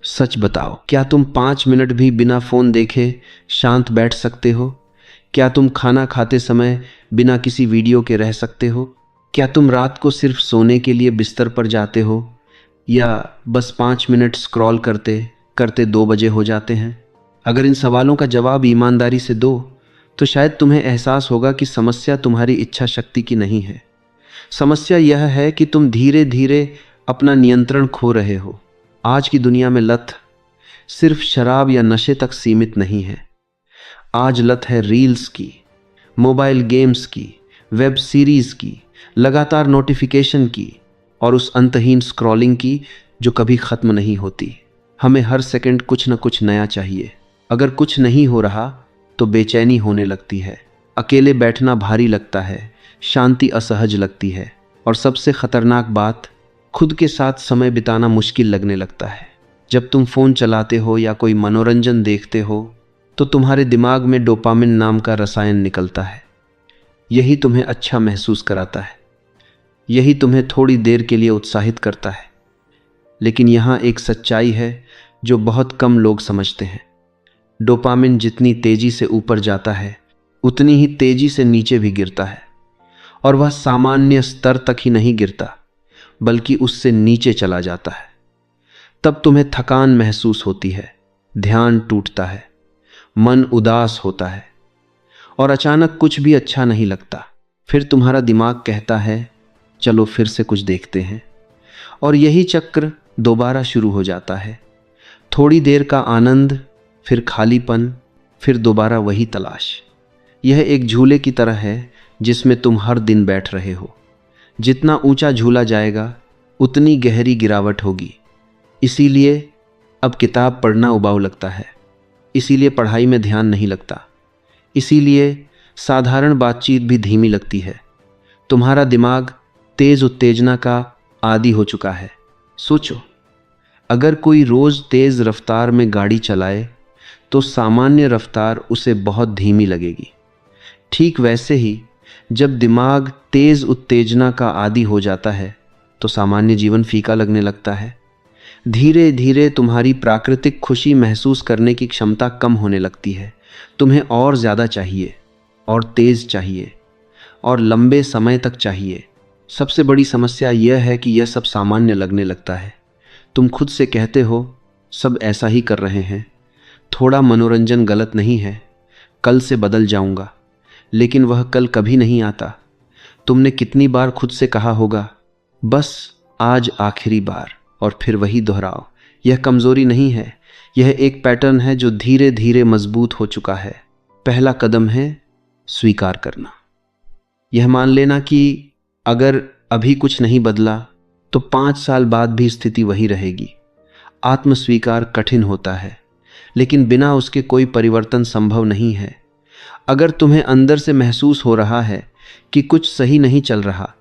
सच बताओ, क्या तुम 5 मिनट भी बिना फोन देखे शांत बैठ सकते हो? क्या तुम खाना खाते समय बिना किसी वीडियो के रह सकते हो? क्या तुम रात को सिर्फ सोने के लिए बिस्तर पर जाते हो, या बस 5 मिनट स्क्रॉल करते करते 2 बजे हो जाते हैं? अगर इन सवालों का जवाब ईमानदारी से दो तो शायद तुम्हें एहसास होगा कि समस्या तुम्हारी इच्छा शक्ति की नहीं है। समस्या यह है कि तुम धीरे धीरे अपना नियंत्रण खो रहे हो। आज की दुनिया में लत सिर्फ शराब या नशे तक सीमित नहीं है। आज लत है रील्स की, मोबाइल गेम्स की, वेब सीरीज की, लगातार नोटिफिकेशन की और उस अंतहीन स्क्रॉलिंग की जो कभी खत्म नहीं होती। हमें हर सेकंड कुछ न कुछ नया चाहिए। अगर कुछ नहीं हो रहा तो बेचैनी होने लगती है, अकेले बैठना भारी लगता है, शांति असहज लगती है और सबसे खतरनाक बात, खुद के साथ समय बिताना मुश्किल लगने लगता है। जब तुम फोन चलाते हो या कोई मनोरंजन देखते हो तो तुम्हारे दिमाग में डोपामिन नाम का रसायन निकलता है। यही तुम्हें अच्छा महसूस कराता है, यही तुम्हें थोड़ी देर के लिए उत्साहित करता है। लेकिन यहाँ एक सच्चाई है जो बहुत कम लोग समझते हैं। डोपामिन जितनी तेजी से ऊपर जाता है उतनी ही तेजी से नीचे भी गिरता है, और वह सामान्य स्तर तक ही नहीं गिरता बल्कि उससे नीचे चला जाता है। तब तुम्हें थकान महसूस होती है, ध्यान टूटता है, मन उदास होता है और अचानक कुछ भी अच्छा नहीं लगता। फिर तुम्हारा दिमाग कहता है चलो फिर से कुछ देखते हैं, और यही चक्र दोबारा शुरू हो जाता है। थोड़ी देर का आनंद, फिर खालीपन, फिर दोबारा वही तलाश। यह एक झूले की तरह है जिसमें तुम हर दिन बैठ रहे हो। जितना ऊंचा झूला जाएगा उतनी गहरी गिरावट होगी। इसीलिए अब किताब पढ़ना उबाऊ लगता है, इसीलिए पढ़ाई में ध्यान नहीं लगता, इसीलिए साधारण बातचीत भी धीमी लगती है। तुम्हारा दिमाग तेज उत्तेजना का आदी हो चुका है। सोचो, अगर कोई रोज तेज रफ्तार में गाड़ी चलाए तो सामान्य रफ्तार उसे बहुत धीमी लगेगी। ठीक वैसे ही जब दिमाग तेज उत्तेजना का आदी हो जाता है तो सामान्य जीवन फीका लगने लगता है। धीरे धीरे तुम्हारी प्राकृतिक खुशी महसूस करने की क्षमता कम होने लगती है। तुम्हें और ज़्यादा चाहिए, और तेज चाहिए, और लंबे समय तक चाहिए। सबसे बड़ी समस्या यह है कि यह सब सामान्य लगने लगता है। तुम खुद से कहते हो सब ऐसा ही कर रहे हैं, थोड़ा मनोरंजन गलत नहीं है, कल से बदल जाऊंगा। लेकिन वह कल कभी नहीं आता। तुमने कितनी बार खुद से कहा होगा बस आज आखिरी बार, और फिर वही दोहराओ। यह कमजोरी नहीं है, यह एक पैटर्न है जो धीरे धीरे मजबूत हो चुका है। पहला कदम है स्वीकार करना। यह मान लेना कि अगर अभी कुछ नहीं बदला तो 5 साल बाद भी स्थिति वही रहेगी। आत्मस्वीकार कठिन होता है, लेकिन बिना उसके कोई परिवर्तन संभव नहीं है। अगर तुम्हें अंदर से महसूस हो रहा है कि कुछ सही नहीं चल रहा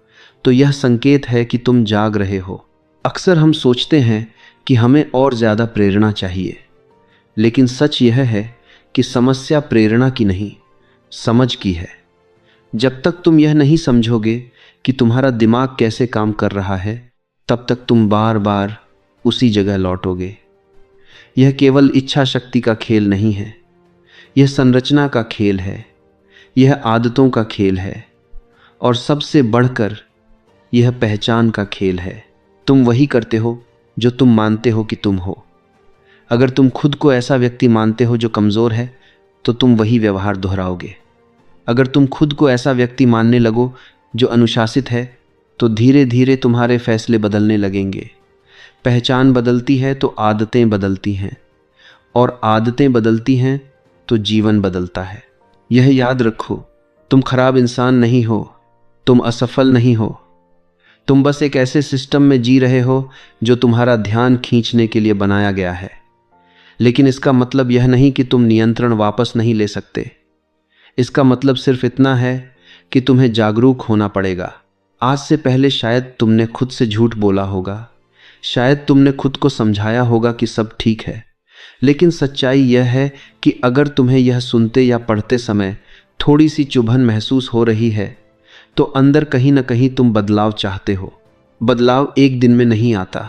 तो यह संकेत है कि तुम जाग रहे हो। अक्सर हम सोचते हैं कि हमें और ज़्यादा प्रेरणा चाहिए, लेकिन सच यह है कि समस्या प्रेरणा की नहीं, समझ की है। जब तक तुम यह नहीं समझोगे कि तुम्हारा दिमाग कैसे काम कर रहा है, तब तक तुम बार बार उसी जगह लौटोगे। यह केवल इच्छा शक्ति का खेल नहीं है, यह संरचना का खेल है, यह आदतों का खेल है, और सबसे बढ़कर यह पहचान का खेल है। तुम वही करते हो जो तुम मानते हो कि तुम हो। अगर तुम खुद को ऐसा व्यक्ति मानते हो जो कमज़ोर है तो तुम वही व्यवहार दोहराओगे। अगर तुम खुद को ऐसा व्यक्ति मानने लगो जो अनुशासित है तो धीरे धीरे तुम्हारे फैसले बदलने लगेंगे। पहचान बदलती है तो आदतें बदलती हैं, और आदतें बदलती हैं तो जीवन बदलता है। यह याद रखो, तुम खराब इंसान नहीं हो, तुम असफल नहीं हो, तुम बस एक ऐसे सिस्टम में जी रहे हो जो तुम्हारा ध्यान खींचने के लिए बनाया गया है। लेकिन इसका मतलब यह नहीं कि तुम नियंत्रण वापस नहीं ले सकते। इसका मतलब सिर्फ इतना है कि तुम्हें जागरूक होना पड़ेगा। आज से पहले शायद तुमने खुद से झूठ बोला होगा, शायद तुमने खुद को समझाया होगा कि सब ठीक है। लेकिन सच्चाई यह है कि अगर तुम्हें यह सुनते या पढ़ते समय थोड़ी सी चुभन महसूस हो रही है तो अंदर कहीं ना कहीं तुम बदलाव चाहते हो। बदलाव एक दिन में नहीं आता,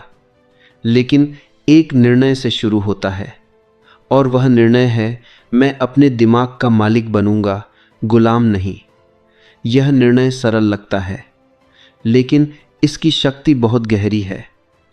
लेकिन एक निर्णय से शुरू होता है, और वह निर्णय है मैं अपने दिमाग का मालिक बनूंगा, गुलाम नहीं। यह निर्णय सरल लगता है, लेकिन इसकी शक्ति बहुत गहरी है।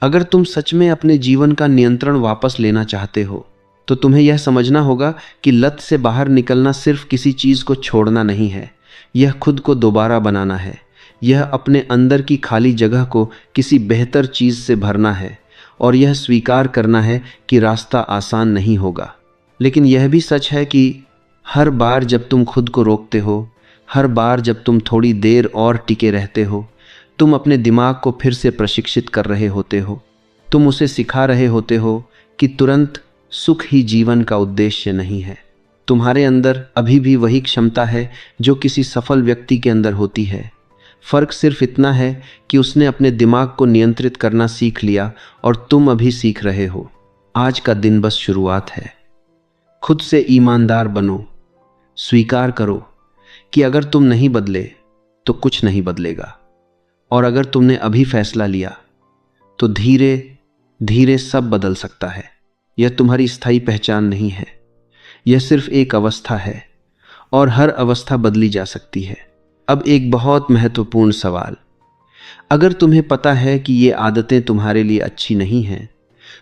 अगर तुम सच में अपने जीवन का नियंत्रण वापस लेना चाहते हो तो तुम्हें यह समझना होगा कि लत से बाहर निकलना सिर्फ किसी चीज को छोड़ना नहीं है, यह खुद को दोबारा बनाना है। यह अपने अंदर की खाली जगह को किसी बेहतर चीज से भरना है, और यह स्वीकार करना है कि रास्ता आसान नहीं होगा। लेकिन यह भी सच है कि हर बार जब तुम खुद को रोकते हो, हर बार जब तुम थोड़ी देर और टिके रहते हो, तुम अपने दिमाग को फिर से प्रशिक्षित कर रहे होते हो। तुम उसे सिखा रहे होते हो कि तुरंत सुख ही जीवन का उद्देश्य नहीं है। तुम्हारे अंदर अभी भी वही क्षमता है जो किसी सफल व्यक्ति के अंदर होती है। फर्क सिर्फ इतना है कि उसने अपने दिमाग को नियंत्रित करना सीख लिया और तुम अभी सीख रहे हो। आज का दिन बस शुरुआत है। खुद से ईमानदार बनो। स्वीकार करो कि अगर तुम नहीं बदले तो कुछ नहीं बदलेगा, और अगर तुमने अभी फैसला लिया तो धीरे धीरे सब बदल सकता है। यह तुम्हारी स्थायी पहचान नहीं है, यह सिर्फ एक अवस्था है, और हर अवस्था बदली जा सकती है। अब एक बहुत महत्वपूर्ण सवाल, अगर तुम्हें पता है कि ये आदतें तुम्हारे लिए अच्छी नहीं हैं,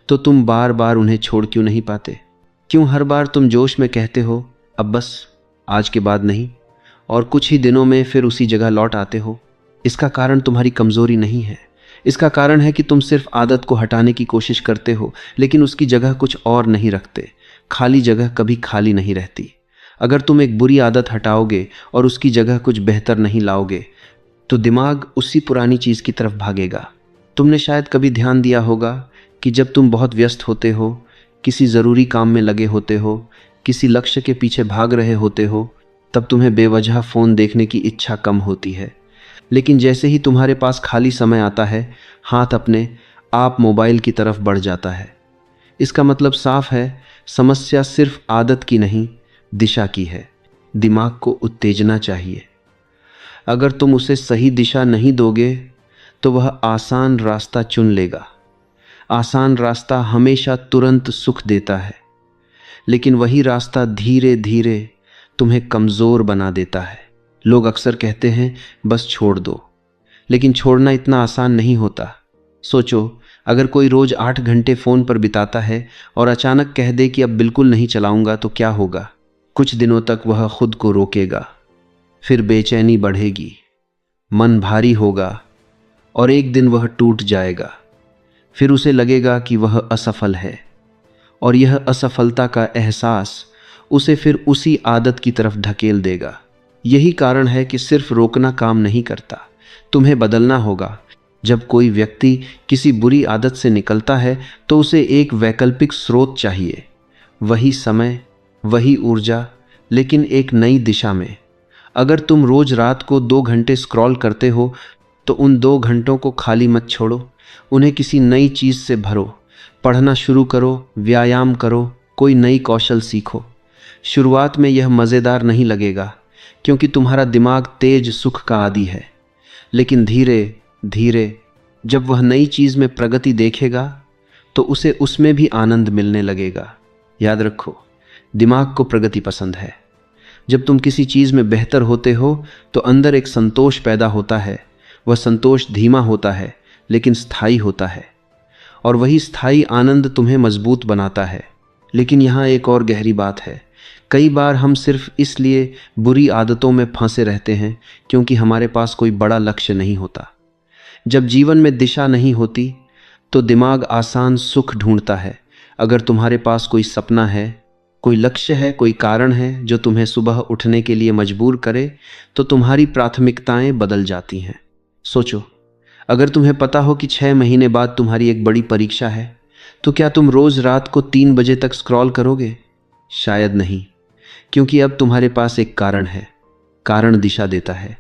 तो तुम बार बार उन्हें छोड़ क्यों नहीं पाते? क्यों हर बार तुम जोश में कहते हो अब बस, आज के बाद नहीं, और कुछ ही दिनों में फिर उसी जगह लौट आते हो? इसका कारण तुम्हारी कमजोरी नहीं है, इसका कारण है कि तुम सिर्फ आदत को हटाने की कोशिश करते हो, लेकिन उसकी जगह कुछ और नहीं रखते। खाली जगह कभी खाली नहीं रहती। अगर तुम एक बुरी आदत हटाओगे और उसकी जगह कुछ बेहतर नहीं लाओगे, तो दिमाग उसी पुरानी चीज की तरफ भागेगा। तुमने शायद कभी ध्यान दिया होगा कि जब तुम बहुत व्यस्त होते हो, किसी ज़रूरी काम में लगे होते हो, किसी लक्ष्य के पीछे भाग रहे होते हो, तब तुम्हें बेवजह फ़ोन देखने की इच्छा कम होती है। लेकिन जैसे ही तुम्हारे पास खाली समय आता है, हाथ अपने आप मोबाइल की तरफ बढ़ जाता है। इसका मतलब साफ है, समस्या सिर्फ आदत की नहीं, दिशा की है। दिमाग को उत्तेजना चाहिए। अगर तुम उसे सही दिशा नहीं दोगे तो वह आसान रास्ता चुन लेगा। आसान रास्ता हमेशा तुरंत सुख देता है, लेकिन वही रास्ता धीरे धीरे तुम्हें कमज़ोर बना देता है। लोग अक्सर कहते हैं बस छोड़ दो, लेकिन छोड़ना इतना आसान नहीं होता। सोचो, अगर कोई रोज़ 8 घंटे फ़ोन पर बिताता है और अचानक कह दे कि अब बिल्कुल नहीं चलाऊंगा, तो क्या होगा? कुछ दिनों तक वह खुद को रोकेगा, फिर बेचैनी बढ़ेगी, मन भारी होगा, और एक दिन वह टूट जाएगा। फिर उसे लगेगा कि वह असफल है, और यह असफलता का एहसास उसे फिर उसी आदत की तरफ ढकेल देगा। यही कारण है कि सिर्फ रोकना काम नहीं करता, तुम्हें बदलना होगा। जब कोई व्यक्ति किसी बुरी आदत से निकलता है तो उसे एक वैकल्पिक स्रोत चाहिए, वही समय, वही ऊर्जा, लेकिन एक नई दिशा में। अगर तुम रोज रात को 2 घंटे स्क्रॉल करते हो, तो उन 2 घंटों को खाली मत छोड़ो, उन्हें किसी नई चीज़ से भरो। पढ़ना शुरू करो, व्यायाम करो, कोई नई कौशल सीखो। शुरुआत में यह मज़ेदार नहीं लगेगा, क्योंकि तुम्हारा दिमाग तेज सुख का आदी है, लेकिन धीरे धीरे जब वह नई चीज़ में प्रगति देखेगा तो उसे उसमें भी आनंद मिलने लगेगा। याद रखो, दिमाग को प्रगति पसंद है। जब तुम किसी चीज़ में बेहतर होते हो तो अंदर एक संतोष पैदा होता है। वह संतोष धीमा होता है, लेकिन स्थायी होता है, और वही स्थायी आनंद तुम्हें मजबूत बनाता है। लेकिन यहाँ एक और गहरी बात है, कई बार हम सिर्फ इसलिए बुरी आदतों में फंसे रहते हैं क्योंकि हमारे पास कोई बड़ा लक्ष्य नहीं होता। जब जीवन में दिशा नहीं होती तो दिमाग आसान सुख ढूंढता है। अगर तुम्हारे पास कोई सपना है, कोई लक्ष्य है, कोई कारण है जो तुम्हें सुबह उठने के लिए मजबूर करे, तो तुम्हारी प्राथमिकताएं बदल जाती हैं। सोचो, अगर तुम्हें पता हो कि 6 महीने बाद तुम्हारी एक बड़ी परीक्षा है, तो क्या तुम रोज रात को 3 बजे तक स्क्रॉल करोगे? शायद नहीं, क्योंकि अब तुम्हारे पास एक कारण है। कारण दिशा देता है।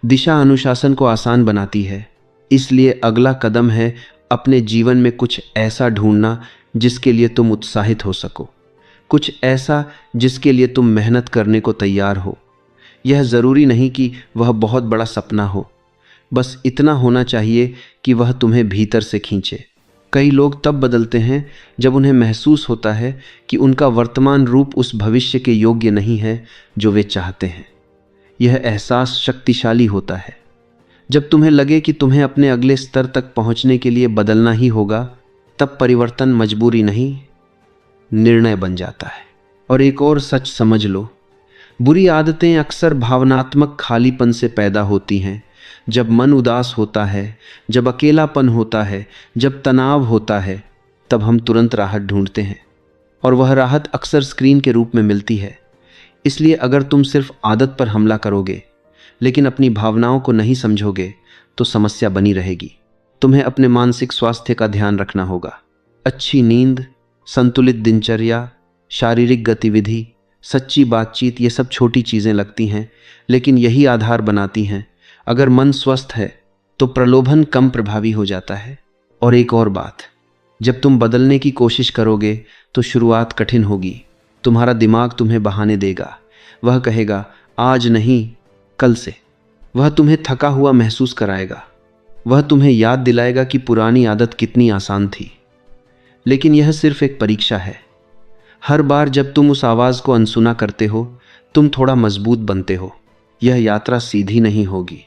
दिशा अनुशासन को आसान बनाती है। इसलिए अगला कदम है अपने जीवन में कुछ ऐसा ढूंढना जिसके लिए तुम उत्साहित हो सको, कुछ ऐसा जिसके लिए तुम मेहनत करने को तैयार हो। यह ज़रूरी नहीं कि वह बहुत बड़ा सपना हो, बस इतना होना चाहिए कि वह तुम्हें भीतर से खींचे। कई लोग तब बदलते हैं जब उन्हें महसूस होता है कि उनका वर्तमान रूप उस भविष्य के योग्य नहीं है जो वे चाहते हैं। यह एहसास शक्तिशाली होता है। जब तुम्हें लगे कि तुम्हें अपने अगले स्तर तक पहुंचने के लिए बदलना ही होगा, तब परिवर्तन मजबूरी नहीं, निर्णय बन जाता है। और एक और सच समझ लो, बुरी आदतें अक्सर भावनात्मक खालीपन से पैदा होती हैं। जब मन उदास होता है, जब अकेलापन होता है, जब तनाव होता है, तब हम तुरंत राहत ढूंढते हैं, और वह राहत अक्सर स्क्रीन के रूप में मिलती है। इसलिए अगर तुम सिर्फ आदत पर हमला करोगे लेकिन अपनी भावनाओं को नहीं समझोगे तो समस्या बनी रहेगी। तुम्हें अपने मानसिक स्वास्थ्य का ध्यान रखना होगा। अच्छी नींद, संतुलित दिनचर्या, शारीरिक गतिविधि, सच्ची बातचीत, ये सब छोटी चीज़ें लगती हैं, लेकिन यही आधार बनाती हैं। अगर मन स्वस्थ है तो प्रलोभन कम प्रभावी हो जाता है। और एक और बात, जब तुम बदलने की कोशिश करोगे तो शुरुआत कठिन होगी। तुम्हारा दिमाग तुम्हें बहाने देगा। वह कहेगा आज नहीं, कल से। वह तुम्हें थका हुआ महसूस कराएगा। वह तुम्हें याद दिलाएगा कि पुरानी आदत कितनी आसान थी। लेकिन यह सिर्फ एक परीक्षा है। हर बार जब तुम उस आवाज़ को अनसुना करते हो, तुम थोड़ा मजबूत बनते हो। यह यात्रा सीधी नहीं होगी।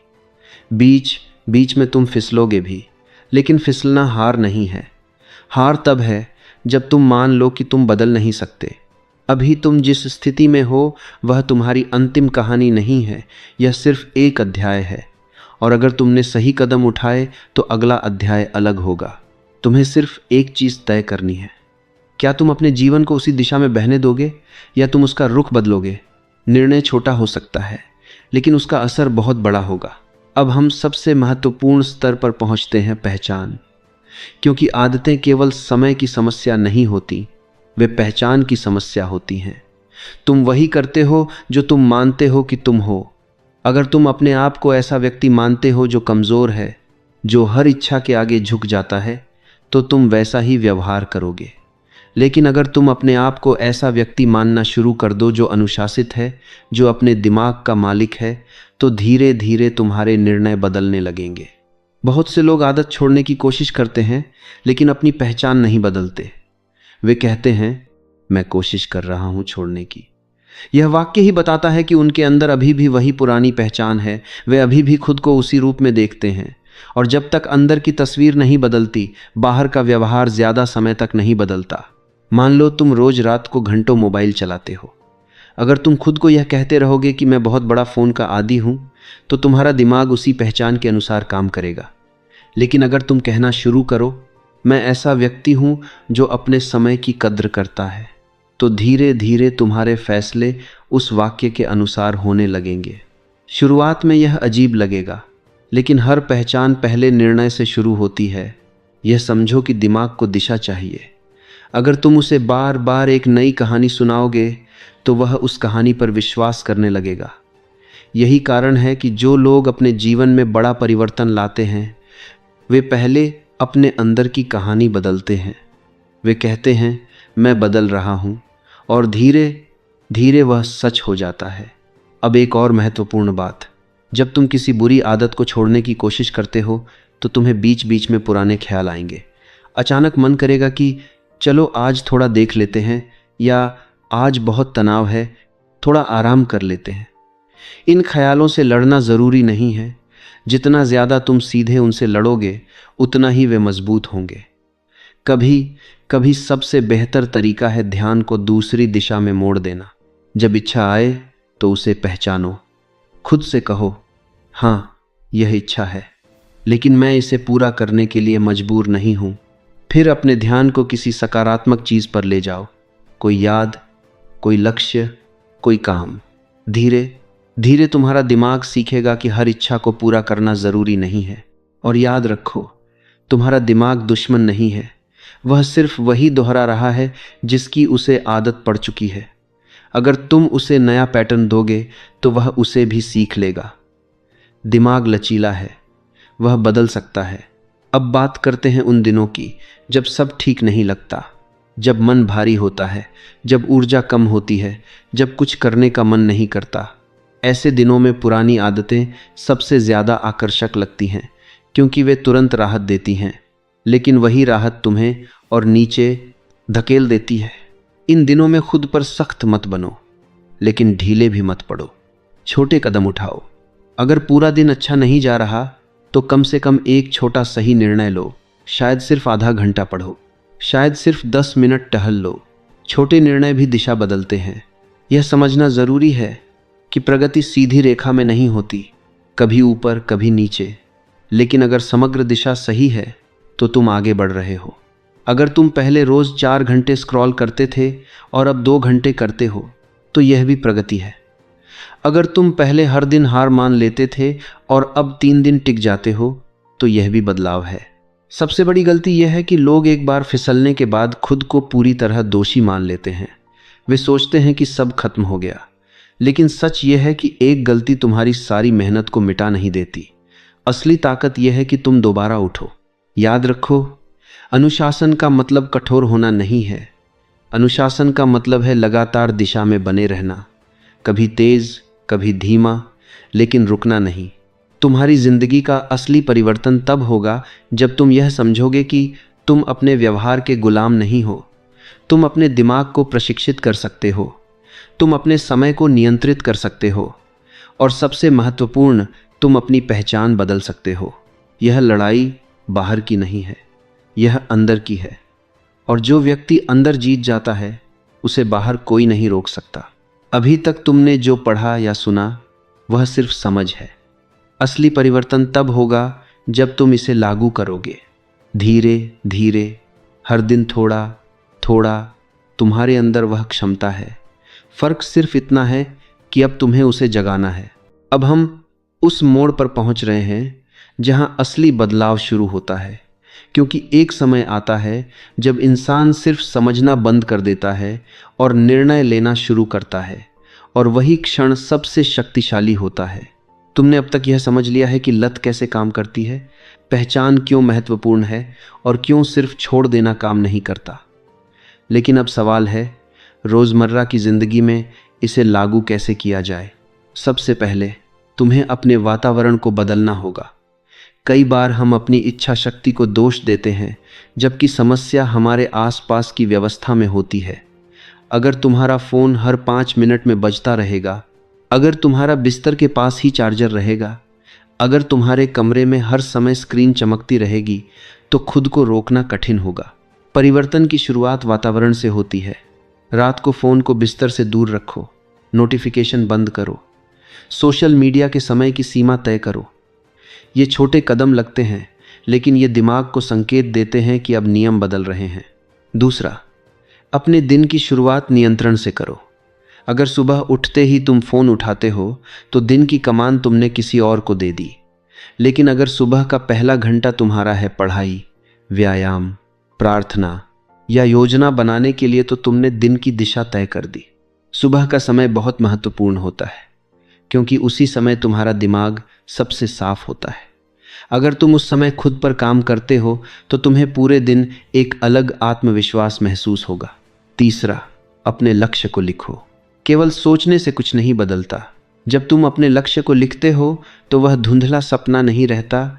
बीच बीच में तुम फिसलोगे भी, लेकिन फिसलना हार नहीं है। हार तब है जब तुम मान लो कि तुम बदल नहीं सकते। अभी तुम जिस स्थिति में हो वह तुम्हारी अंतिम कहानी नहीं है, यह सिर्फ एक अध्याय है। और अगर तुमने सही कदम उठाए तो अगला अध्याय अलग होगा। तुम्हें सिर्फ एक चीज़ तय करनी है, क्या तुम अपने जीवन को उसी दिशा में बहने दोगे या तुम उसका रुख बदलोगे। निर्णय छोटा हो सकता है, लेकिन उसका असर बहुत बड़ा होगा। अब हम सबसे महत्वपूर्ण स्तर पर पहुंचते हैं, पहचान। क्योंकि आदतें केवल समय की समस्या नहीं होती, वे पहचान की समस्या होती हैं। तुम वही करते हो जो तुम मानते हो कि तुम हो। अगर तुम अपने आप को ऐसा व्यक्ति मानते हो जो कमज़ोर है, जो हर इच्छा के आगे झुक जाता है, तो तुम वैसा ही व्यवहार करोगे। लेकिन अगर तुम अपने आप को ऐसा व्यक्ति मानना शुरू कर दो जो अनुशासित है, जो अपने दिमाग का मालिक है, तो धीरे धीरे तुम्हारे निर्णय बदलने लगेंगे। बहुत से लोग आदत छोड़ने की कोशिश करते हैं लेकिन अपनी पहचान नहीं बदलते। वे कहते हैं मैं कोशिश कर रहा हूं छोड़ने की। यह वाक्य ही बताता है कि उनके अंदर अभी भी वही पुरानी पहचान है। वे अभी भी खुद को उसी रूप में देखते हैं। और जब तक अंदर की तस्वीर नहीं बदलती, बाहर का व्यवहार ज्यादा समय तक नहीं बदलता। मान लो तुम रोज रात को घंटों मोबाइल चलाते हो। अगर तुम खुद को यह कहते रहोगे कि मैं बहुत बड़ा फ़ोन का आदी हूं, तो तुम्हारा दिमाग उसी पहचान के अनुसार काम करेगा। लेकिन अगर तुम कहना शुरू करो मैं ऐसा व्यक्ति हूं जो अपने समय की कद्र करता है, तो धीरे धीरे तुम्हारे फैसले उस वाक्य के अनुसार होने लगेंगे। शुरुआत में यह अजीब लगेगा, लेकिन हर पहचान पहले निर्णय से शुरू होती है। यह समझो कि दिमाग को दिशा चाहिए। अगर तुम उसे बार बार एक नई कहानी सुनाओगे तो वह उस कहानी पर विश्वास करने लगेगा। यही कारण है कि जो लोग अपने जीवन में बड़ा परिवर्तन लाते हैं, वे पहले अपने अंदर की कहानी बदलते हैं। वे कहते हैं मैं बदल रहा हूँ, और धीरे धीरे वह सच हो जाता है। अब एक और महत्वपूर्ण बात, जब तुम किसी बुरी आदत को छोड़ने की कोशिश करते हो तो तुम्हें बीच बीच में पुराने ख्याल आएंगे। अचानक मन करेगा कि चलो आज थोड़ा देख लेते हैं, या आज बहुत तनाव है, थोड़ा आराम कर लेते हैं। इन ख्यालों से लड़ना ज़रूरी नहीं है। जितना ज़्यादा तुम सीधे उनसे लड़ोगे उतना ही वे मजबूत होंगे। कभी कभी सबसे बेहतर तरीका है ध्यान को दूसरी दिशा में मोड़ देना। जब इच्छा आए तो उसे पहचानो। खुद से कहो हाँ यह इच्छा है, लेकिन मैं इसे पूरा करने के लिए मजबूर नहीं हूँ। फिर अपने ध्यान को किसी सकारात्मक चीज़ पर ले जाओ, कोई याद, कोई लक्ष्य, कोई काम। धीरे धीरे तुम्हारा दिमाग सीखेगा कि हर इच्छा को पूरा करना ज़रूरी नहीं है। और याद रखो, तुम्हारा दिमाग दुश्मन नहीं है, वह सिर्फ वही दोहरा रहा है जिसकी उसे आदत पड़ चुकी है। अगर तुम उसे नया पैटर्न दोगे तो वह उसे भी सीख लेगा। दिमाग लचीला है, वह बदल सकता है। अब बात करते हैं उन दिनों की जब सब ठीक नहीं लगता, जब मन भारी होता है, जब ऊर्जा कम होती है, जब कुछ करने का मन नहीं करता। ऐसे दिनों में पुरानी आदतें सबसे ज़्यादा आकर्षक लगती हैं, क्योंकि वे तुरंत राहत देती हैं। लेकिन वही राहत तुम्हें और नीचे धकेल देती है। इन दिनों में खुद पर सख्त मत बनो, लेकिन ढीले भी मत पड़ो। छोटे कदम उठाओ। अगर पूरा दिन अच्छा नहीं जा रहा तो कम से कम एक छोटा सही निर्णय लो। शायद सिर्फ आधा घंटा पढ़ो, शायद सिर्फ 10 मिनट टहल लो। छोटे निर्णय भी दिशा बदलते हैं। यह समझना जरूरी है कि प्रगति सीधी रेखा में नहीं होती, कभी ऊपर कभी नीचे। लेकिन अगर समग्र दिशा सही है तो तुम आगे बढ़ रहे हो। अगर तुम पहले रोज 4 घंटे स्क्रॉल करते थे और अब 2 घंटे करते हो तो यह भी प्रगति है। अगर तुम पहले हर दिन हार मान लेते थे और अब 3 दिन टिक जाते हो तो यह भी बदलाव है। सबसे बड़ी गलती यह है कि लोग एक बार फिसलने के बाद खुद को पूरी तरह दोषी मान लेते हैं। वे सोचते हैं कि सब खत्म हो गया, लेकिन सच यह है कि एक गलती तुम्हारी सारी मेहनत को मिटा नहीं देती। असली ताकत यह है कि तुम दोबारा उठो। याद रखो, अनुशासन का मतलब कठोर होना नहीं है। अनुशासन का मतलब है लगातार दिशा में बने रहना, कभी तेज कभी धीमा, लेकिन रुकना नहीं। तुम्हारी जिंदगी का असली परिवर्तन तब होगा जब तुम यह समझोगे कि तुम अपने व्यवहार के गुलाम नहीं हो। तुम अपने दिमाग को प्रशिक्षित कर सकते हो, तुम अपने समय को नियंत्रित कर सकते हो, और सबसे महत्वपूर्ण, तुम अपनी पहचान बदल सकते हो। यह लड़ाई बाहर की नहीं है, यह अंदर की है। और जो व्यक्ति अंदर जीत जाता है उसे बाहर कोई नहीं रोक सकता। अभी तक तुमने जो पढ़ा या सुना वह सिर्फ समझ है। असली परिवर्तन तब होगा जब तुम इसे लागू करोगे, धीरे धीरे, हर दिन थोड़ा थोड़ा। तुम्हारे अंदर वह क्षमता है। फर्क सिर्फ इतना है कि अब तुम्हें उसे जगाना है। अब हम उस मोड़ पर पहुंच रहे हैं जहां असली बदलाव शुरू होता है, क्योंकि एक समय आता है जब इंसान सिर्फ समझना बंद कर देता है और निर्णय लेना शुरू करता है, और वही क्षण सबसे शक्तिशाली होता है। तुमने अब तक यह समझ लिया है कि लत कैसे काम करती है, पहचान क्यों महत्वपूर्ण है, और क्यों सिर्फ छोड़ देना काम नहीं करता। लेकिन अब सवाल है, रोज़मर्रा की ज़िंदगी में इसे लागू कैसे किया जाए। सबसे पहले तुम्हें अपने वातावरण को बदलना होगा। कई बार हम अपनी इच्छा शक्ति को दोष देते हैं, जबकि समस्या हमारे आसपास की व्यवस्था में होती है। अगर तुम्हारा फ़ोन हर 5 मिनट में बजता रहेगा, अगर तुम्हारा बिस्तर के पास ही चार्जर रहेगा, अगर तुम्हारे कमरे में हर समय स्क्रीन चमकती रहेगी, तो खुद को रोकना कठिन होगा। परिवर्तन की शुरुआत वातावरण से होती है। रात को फ़ोन को बिस्तर से दूर रखो, नोटिफिकेशन बंद करो, सोशल मीडिया के समय की सीमा तय करो। ये छोटे कदम लगते हैं, लेकिन ये दिमाग को संकेत देते हैं कि अब नियम बदल रहे हैं। दूसरा, अपने दिन की शुरुआत नियंत्रण से करो। अगर सुबह उठते ही तुम फ़ोन उठाते हो तो दिन की कमान तुमने किसी और को दे दी। लेकिन अगर सुबह का पहला घंटा तुम्हारा है पढ़ाई, व्यायाम, प्रार्थना या योजना बनाने के लिए, तो तुमने दिन की दिशा तय कर दी। सुबह का समय बहुत महत्वपूर्ण होता है, क्योंकि उसी समय तुम्हारा दिमाग सबसे साफ होता है। अगर तुम उस समय खुद पर काम करते हो तो तुम्हें पूरे दिन एक अलग आत्मविश्वास महसूस होगा। तीसरा, अपने लक्ष्य को लिखो। केवल सोचने से कुछ नहीं बदलता। जब तुम अपने लक्ष्य को लिखते हो तो वह धुंधला सपना नहीं रहता,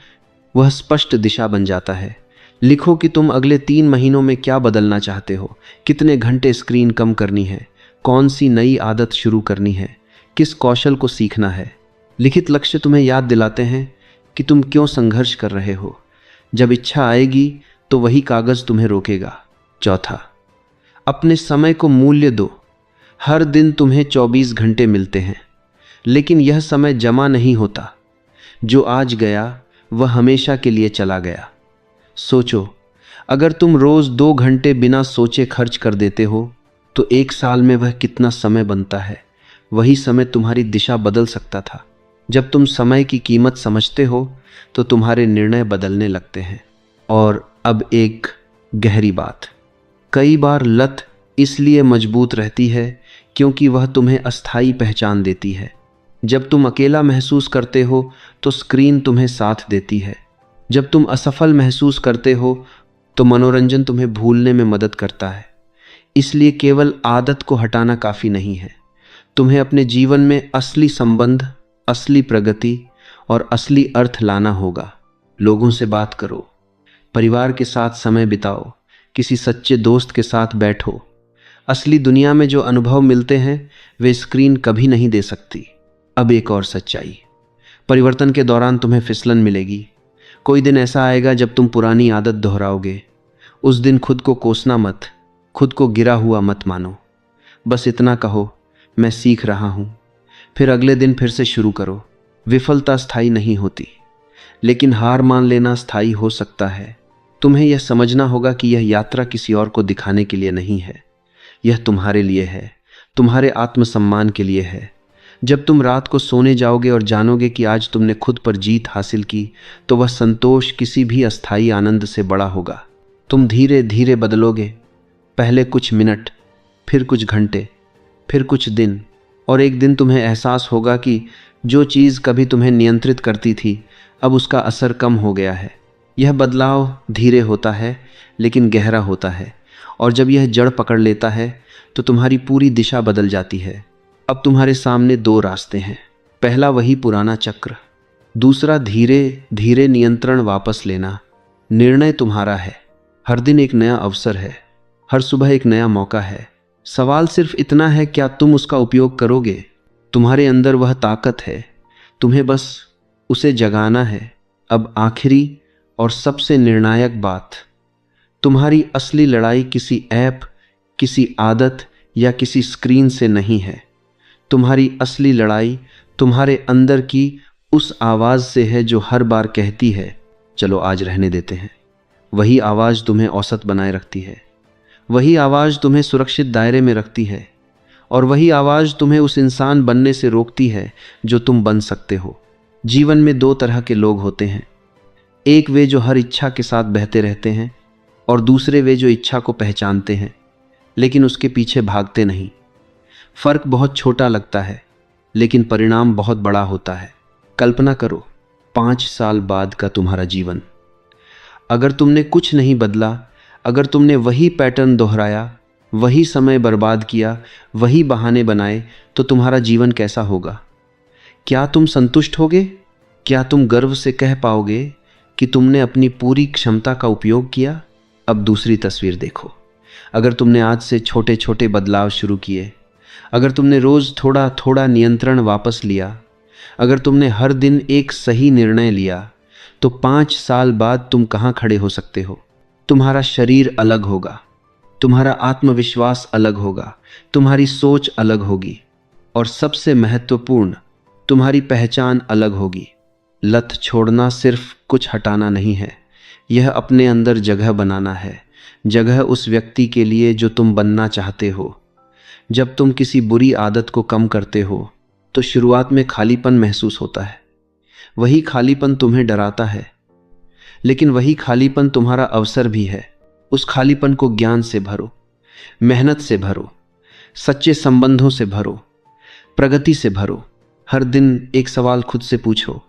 वह स्पष्ट दिशा बन जाता है। लिखो कि तुम अगले 3 महीनों में क्या बदलना चाहते हो, कितने घंटे स्क्रीन कम करनी है, कौन सी नई आदत शुरू करनी है, किस कौशल को सीखना है। लिखित लक्ष्य तुम्हें याद दिलाते हैं कि तुम क्यों संघर्ष कर रहे हो। जब इच्छा आएगी तो वही कागज तुम्हें रोकेगा। चौथा, अपने समय को मूल्य दो। हर दिन तुम्हें 24 घंटे मिलते हैं, लेकिन यह समय जमा नहीं होता। जो आज गया वह हमेशा के लिए चला गया। सोचो, अगर तुम रोज 2 घंटे बिना सोचे खर्च कर देते हो तो 1 साल में वह कितना समय बनता है। वही समय तुम्हारी दिशा बदल सकता था। जब तुम समय की कीमत समझते हो तो तुम्हारे निर्णय बदलने लगते हैं। और अब एक गहरी बात, कई बार लत इसलिए मजबूत रहती है क्योंकि वह तुम्हें अस्थायी पहचान देती है। जब तुम अकेला महसूस करते हो तो स्क्रीन तुम्हें साथ देती है। जब तुम असफल महसूस करते हो तो मनोरंजन तुम्हें भूलने में मदद करता है। इसलिए केवल आदत को हटाना काफ़ी नहीं है। तुम्हें अपने जीवन में असली संबंध, असली प्रगति और असली अर्थ लाना होगा। लोगों से बात करो, परिवार के साथ समय बिताओ, किसी सच्चे दोस्त के साथ बैठो। असली दुनिया में जो अनुभव मिलते हैं वे स्क्रीन कभी नहीं दे सकती। अब एक और सच्चाई, परिवर्तन के दौरान तुम्हें फिसलन मिलेगी। कोई दिन ऐसा आएगा जब तुम पुरानी आदत दोहराओगे। उस दिन खुद को कोसना मत, खुद को गिरा हुआ मत मानो। बस इतना कहो, मैं सीख रहा हूं। फिर अगले दिन फिर से शुरू करो। विफलता स्थायी नहीं होती, लेकिन हार मान लेना स्थायी हो सकता है। तुम्हें यह समझना होगा कि यह यात्रा किसी और को दिखाने के लिए नहीं है, यह तुम्हारे लिए है, तुम्हारे आत्मसम्मान के लिए है। जब तुम रात को सोने जाओगे और जानोगे कि आज तुमने खुद पर जीत हासिल की, तो वह संतोष किसी भी अस्थायी आनंद से बड़ा होगा। तुम धीरे धीरे बदलोगे, पहले कुछ मिनट, फिर कुछ घंटे, फिर कुछ दिन, और एक दिन तुम्हें एहसास होगा कि जो चीज़ कभी तुम्हें नियंत्रित करती थी अब उसका असर कम हो गया है। यह बदलाव धीरे होता है लेकिन गहरा होता है, और जब यह जड़ पकड़ लेता है तो तुम्हारी पूरी दिशा बदल जाती है। अब तुम्हारे सामने दो रास्ते हैं, पहला वही पुराना चक्र, दूसरा धीरे धीरे नियंत्रण वापस लेना। निर्णय तुम्हारा है, हर दिन एक नया अवसर है, हर सुबह एक नया मौका है। सवाल सिर्फ इतना है, क्या तुम उसका उपयोग करोगे? तुम्हारे अंदर वह ताकत है, तुम्हें बस उसे जगाना है। अब आखिरी और सबसे निर्णायक बात, तुम्हारी असली लड़ाई किसी ऐप, किसी आदत या किसी स्क्रीन से नहीं है। तुम्हारी असली लड़ाई तुम्हारे अंदर की उस आवाज़ से है जो हर बार कहती है चलो आज रहने देते हैं। वही आवाज़ तुम्हें औसत बनाए रखती है, वही आवाज़ तुम्हें सुरक्षित दायरे में रखती है, और वही आवाज़ तुम्हें उस इंसान बनने से रोकती है जो तुम बन सकते हो। जीवन में दो तरह के लोग होते हैं, एक वे जो हर इच्छा के साथ बहते रहते हैं, और दूसरे वे जो इच्छा को पहचानते हैं लेकिन उसके पीछे भागते नहीं। फर्क बहुत छोटा लगता है लेकिन परिणाम बहुत बड़ा होता है। कल्पना करो 5 साल बाद का तुम्हारा जीवन। अगर तुमने कुछ नहीं बदला, अगर तुमने वही पैटर्न दोहराया, वही समय बर्बाद किया, वही बहाने बनाए, तो तुम्हारा जीवन कैसा होगा? क्या तुम संतुष्ट होगे? क्या तुम गर्व से कह पाओगे कि तुमने अपनी पूरी क्षमता का उपयोग किया? अब दूसरी तस्वीर देखो। अगर तुमने आज से छोटे छोटे बदलाव शुरू किए, अगर तुमने रोज़ थोड़ा थोड़ा नियंत्रण वापस लिया, अगर तुमने हर दिन एक सही निर्णय लिया, तो 5 साल बाद तुम कहाँ खड़े हो सकते हो? तुम्हारा शरीर अलग होगा, तुम्हारा आत्मविश्वास अलग होगा, तुम्हारी सोच अलग होगी, और सबसे महत्वपूर्ण, तुम्हारी पहचान अलग होगी। लत छोड़ना सिर्फ कुछ हटाना नहीं है, यह अपने अंदर जगह बनाना है, जगह उस व्यक्ति के लिए जो तुम बनना चाहते हो। जब तुम किसी बुरी आदत को कम करते हो तो शुरुआत में खालीपन महसूस होता है। वही खालीपन तुम्हें डराता है, लेकिन वही खालीपन तुम्हारा अवसर भी है। उस खालीपन को ज्ञान से भरो, मेहनत से भरो, सच्चे संबंधों से भरो, प्रगति से भरो। हर दिन एक सवाल खुद से पूछो,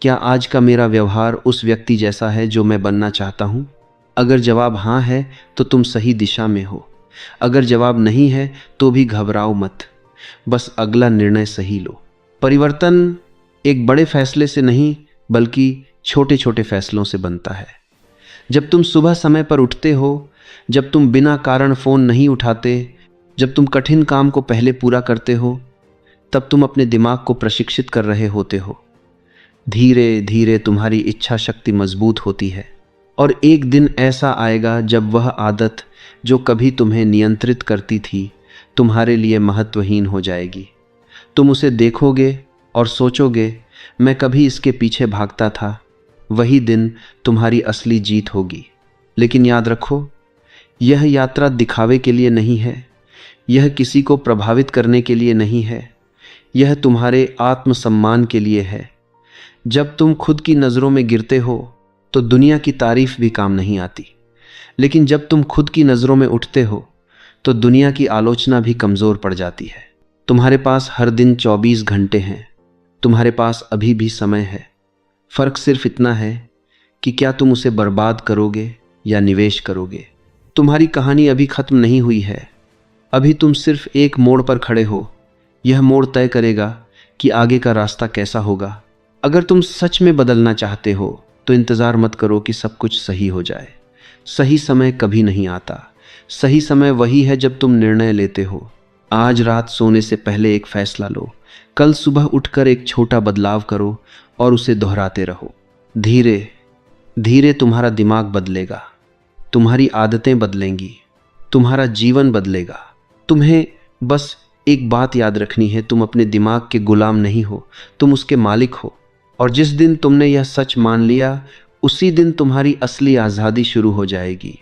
क्या आज का मेरा व्यवहार उस व्यक्ति जैसा है जो मैं बनना चाहता हूँ? अगर जवाब हाँ है तो तुम सही दिशा में हो, अगर जवाब नहीं है तो भी घबराओ मत, बस अगला निर्णय सही लो। परिवर्तन एक बड़े फैसले से नहीं बल्कि छोटे छोटे फैसलों से बनता है। जब तुम सुबह समय पर उठते हो, जब तुम बिना कारण फ़ोन नहीं उठाते, जब तुम कठिन काम को पहले पूरा करते हो, तब तुम अपने दिमाग को प्रशिक्षित कर रहे होते हो। धीरे धीरे तुम्हारी इच्छा शक्ति मजबूत होती है, और एक दिन ऐसा आएगा जब वह आदत जो कभी तुम्हें नियंत्रित करती थी तुम्हारे लिए महत्वहीन हो जाएगी। तुम उसे देखोगे और सोचोगे, मैं कभी इसके पीछे भागता था। वही दिन तुम्हारी असली जीत होगी। लेकिन याद रखो, यह यात्रा दिखावे के लिए नहीं है, यह किसी को प्रभावित करने के लिए नहीं है, यह तुम्हारे आत्मसम्मान के लिए है। जब तुम खुद की नज़रों में गिरते हो तो दुनिया की तारीफ भी काम नहीं आती, लेकिन जब तुम खुद की नज़रों में उठते हो तो दुनिया की आलोचना भी कमज़ोर पड़ जाती है। तुम्हारे पास हर दिन 24 घंटे हैं, तुम्हारे पास अभी भी समय है। फ़र्क सिर्फ इतना है कि क्या तुम उसे बर्बाद करोगे या निवेश करोगे। तुम्हारी कहानी अभी ख़त्म नहीं हुई है, अभी तुम सिर्फ एक मोड़ पर खड़े हो। यह मोड़ तय करेगा कि आगे का रास्ता कैसा होगा। अगर तुम सच में बदलना चाहते हो तो इंतज़ार मत करो कि सब कुछ सही हो जाए। सही समय कभी नहीं आता। सही समय वही है जब तुम निर्णय लेते हो। आज रात सोने से पहले एक फैसला लो। कल सुबह उठकर एक छोटा बदलाव करो और उसे दोहराते रहो। धीरे धीरे तुम्हारा दिमाग बदलेगा, तुम्हारी आदतें बदलेंगी, तुम्हारा जीवन बदलेगा। तुम्हें बस एक बात याद रखनी है, तुम अपने दिमाग के गुलाम नहीं हो, तुम उसके मालिक हो। और जिस दिन तुमने यह सच मान लिया, उसी दिन तुम्हारी असली आज़ादी शुरू हो जाएगी।